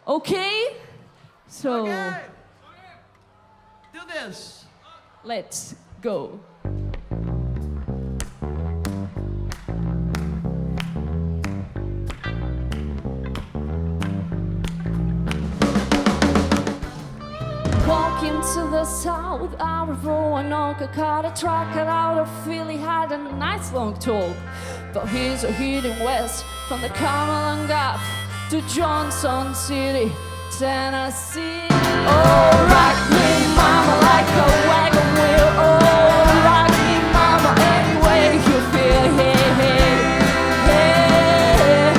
Okay? So, Okay. Do this. let's go. Walking to the south, I was rolling on a car, a truck out of Philly, had a nice long talk. But here's a heading west from the Cumberland Gap to Johnson City, Tennessee. Oh, rock me, mama, like a wagon wheel. Oh, rock me, mama, any way you feel. Hey, hey, hey,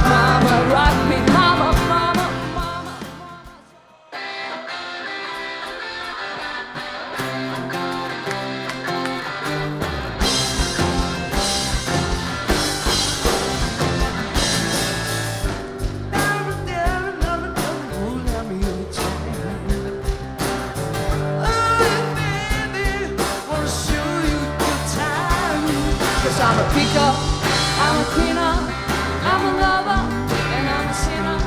mama, rock me, mama, mama, mama. Cause I'm a picker, I'm a cleaner, I'm a lover, and I'm a sinner.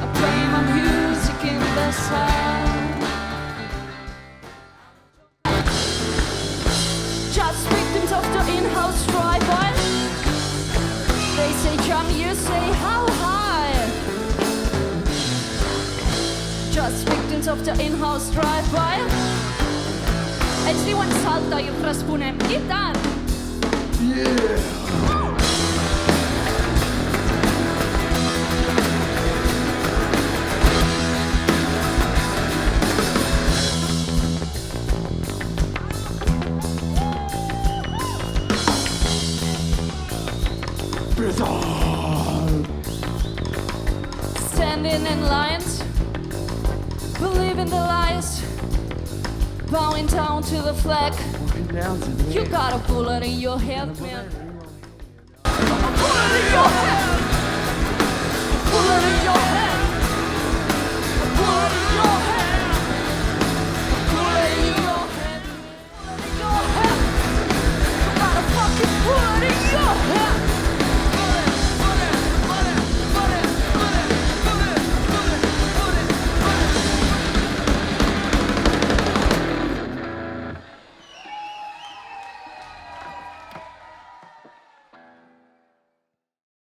I play my music in the sun. Just victims of the in-house drive-by. They say jump, you say how high. Just victims of the in-house drive-by. Ells diuen salta i responem, i tant! Standing in lines, believing the lies, bowing down to the flag. You got a bullet in your head, man. A bullet in your head. Bullet in your